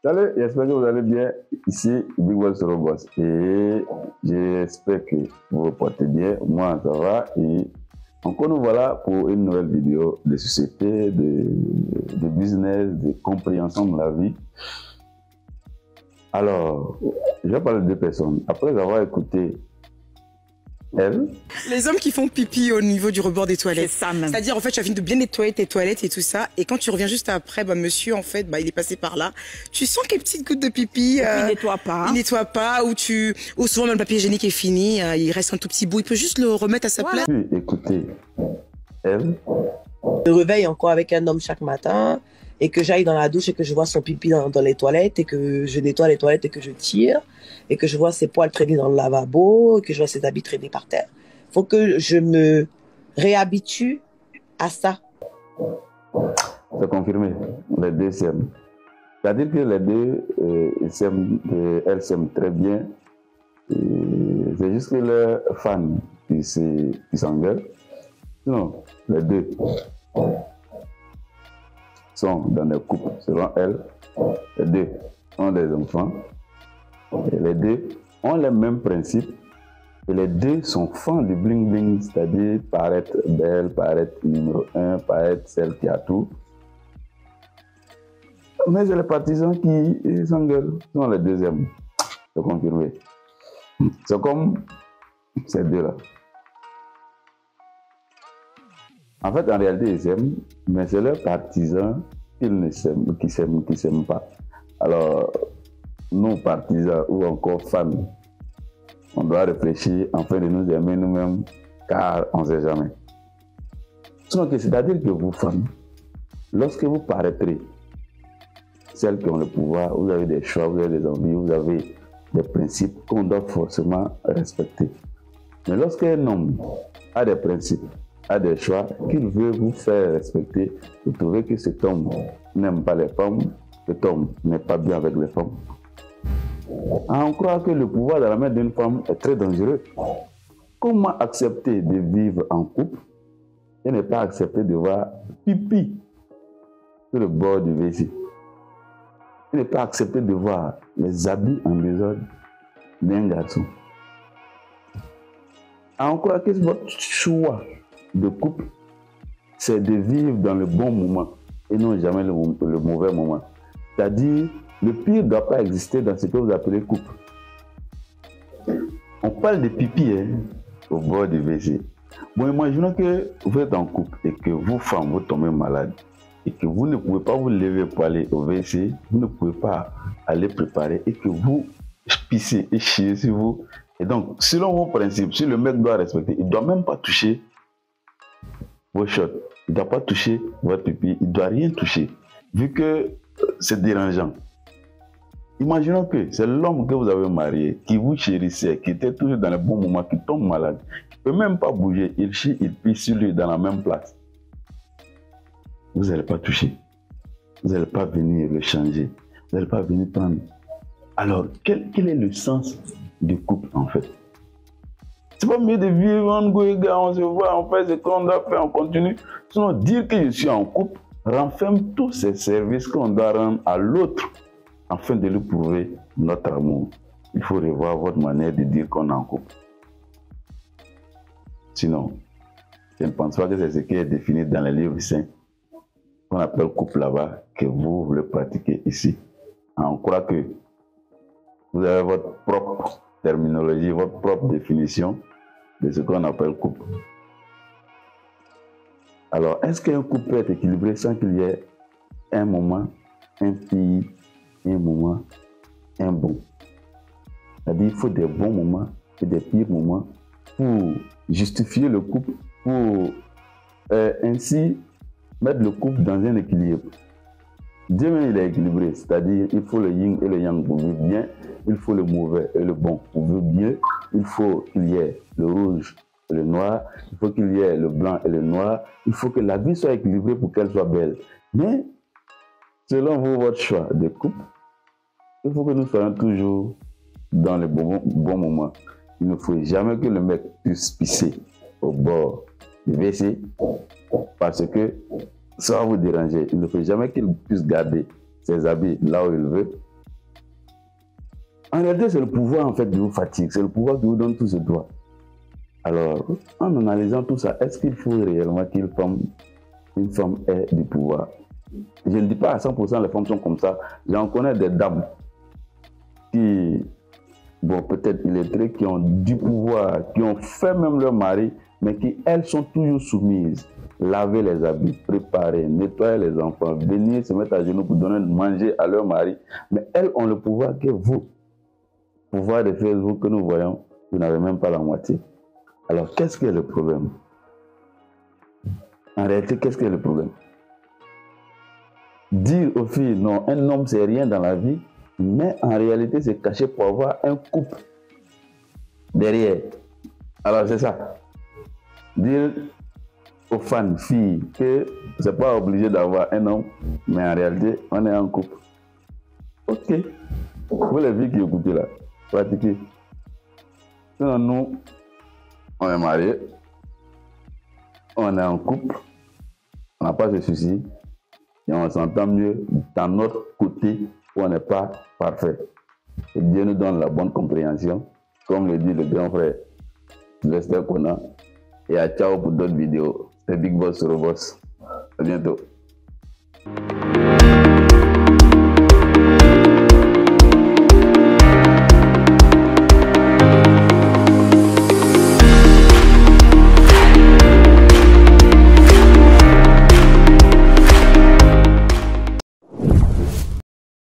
Salut, j'espère que vous allez bien. Ici, Big Boss Robots. Et j'espère que vous vous portez bien. Moi, ça va. Et encore nous voilà pour une nouvelle vidéo de société, de business, de compréhension de la vie. Alors, je vais parler de deux personnes. Après avoir écouté elle. Les hommes qui font pipi au niveau du rebord des toilettes. C'est ça même. C'est-à-dire, en fait, tu as fini de bien nettoyer tes toilettes et tout ça. Et quand tu reviens juste après, bah, monsieur, en fait, bah, il est passé par là. Tu sens quelques petites gouttes de pipi. Il nettoie pas. Il nettoie pas. Ou souvent, même le papier hygiénique est fini. Il reste un tout petit bout. Il peut juste le remettre à sa place. Puis écoutez elle. Je me réveille encore avec un homme chaque matin et que j'aille dans la douche et que je vois son pipi dans les toilettes et que je nettoie les toilettes et que je tire et que je vois ses poils traîner dans le lavabo et que je vois ses habits traîner par terre. Faut que je me réhabitue à ça. C'est confirmé. Les deux s'aiment. C'est-à-dire que les deux, elles s'aiment très bien. C'est juste que leurs fans qui s'engueulent. Sinon, les deux sont dans des couples. Selon elles, les deux ont des enfants. Et les deux ont les mêmes principes. Et les deux sont fans du bling-bling, c'est-à-dire paraître belle, paraître numéro 1, paraître celle qui a tout. Mais c'est les partisans qui s'engueulent. Ils sont les deuxièmes. C'est confirmé. C'est comme ces deux-là. En fait, en réalité, ils s'aiment, mais c'est leurs partisans qui s'aiment pas. Alors, nous, partisans ou encore fans, on doit réfléchir afin de nous aimer nous-mêmes, car on ne sait jamais. C'est-à-dire que vous, femmes, lorsque vous paraîtrez, celles qui ont le pouvoir, vous avez des choix, vous avez des envies, vous avez des principes qu'on doit forcément respecter. Mais lorsqu'un homme a des principes, a des choix qu'il veut vous faire respecter, vous trouvez que cet homme n'aime pas les femmes, cet homme n'est pas bien avec les femmes. On croit que le pouvoir dans la main d'une femme est très dangereux. Comment accepter de vivre en couple et ne pas accepter de voir pipi sur le bord du WC? Et ne pas accepter de voir les habits en désordre d'un garçon? On croit que votre choix de couple, c'est de vivre dans le bon moment et non jamais le mauvais moment. C'est-à-dire, le pire ne doit pas exister dans ce que vous appelez couple. On parle de pipi au bord du WC. Bon, imaginons que vous êtes en couple et que vous, femmes, vous tombez malade et que vous ne pouvez pas vous lever pour aller au WC, vous ne pouvez pas aller préparer et que vous pissez et chiez sur vous. Et donc, selon vos principes, si le mec doit respecter, il ne doit même pas toucher vos shots, il ne doit pas toucher votre pipi, il ne doit rien toucher, vu que c'est dérangeant. Imaginons que c'est l'homme que vous avez marié, qui vous chérissait, qui était toujours dans le bon moment, qui tombe malade, qui ne peut même pas bouger, il chie, il pisse sur lui dans la même place. Vous n'allez pas toucher, vous n'allez pas venir le changer, vous n'allez pas venir prendre. Alors, quel est le sens du couple en fait? C'est pas mieux de vivre en gars, on se voit, on fait ce qu'on doit faire, on continue. Sinon, dire que je suis en couple renferme tous ces services qu'on doit rendre à l'autre afin de lui prouver notre amour. Il faut revoir votre manière de dire qu'on est en couple. Sinon, je ne pense pas que c'est ce qui est défini dans les livres saints, qu'on appelle couple là-bas, que vous le pratiquez ici. On croit que vous avez votre propre terminologie, votre propre définition de ce qu'on appelle couple. Alors, est-ce qu'un couple peut être équilibré sans qu'il y ait un moment, un pire, un moment, un bon? C'est-à-dire qu'il faut des bons moments et des pires moments pour justifier le couple, pour ainsi mettre le couple dans un équilibre. Dieu même il est équilibré, c'est-à-dire il faut le yin et le yang pour vivre bien, il faut le mauvais et le bon pour vivre bien, il faut qu'il y ait le rouge et le noir, il faut qu'il y ait le blanc et le noir, il faut que la vie soit équilibrée pour qu'elle soit belle. Mais, selon vous, votre choix de couple, il faut que nous soyons toujours dans les bons moments. Il ne faut jamais que le mec puisse pisser au bord du WC parce que ça va vous déranger. Il ne faut jamais qu'il puisse garder ses habits là où il veut En réalité, c'est le pouvoir en fait qui vous fatigue, c'est le pouvoir qui vous donne tout ce droit. Alors, en analysant tout ça, est-ce qu'il faut réellement qu'une femme ait du pouvoir? Je ne dis pas à 100% les femmes sont comme ça. J'en connais des dames qui, bon, peut-être illettrées, qui ont du pouvoir, qui ont fait même leur mari, mais qui, elles, sont toujours soumises. Laver les habits, préparer, nettoyer les enfants, venir se mettre à genoux pour donner de manger à leur mari. Mais elles ont le pouvoir que vous. Le pouvoir de Facebook que nous voyons, vous n'avez même pas la moitié. Alors, qu'est-ce qui est le problème? En réalité, qu'est-ce qui est le problème? Dire aux filles, non, un homme, c'est rien dans la vie, mais en réalité, c'est caché pour avoir un couple derrière. Alors, c'est ça. Dire aux fans, filles, que c'est pas obligé d'avoir un homme, mais en réalité, on est en couple. Ok. Vous les filles qui écoutez là, pratiquez. Sinon, nous, on est mariés, on est en couple, on n'a pas de soucis, et on s'entend mieux dans notre côté où on n'est pas parfait. Et Dieu nous donne la bonne compréhension, comme le dit le grand frère Lester Kona. Et à ciao pour d'autres vidéos. C'est Big Boss sur Boss. À bientôt.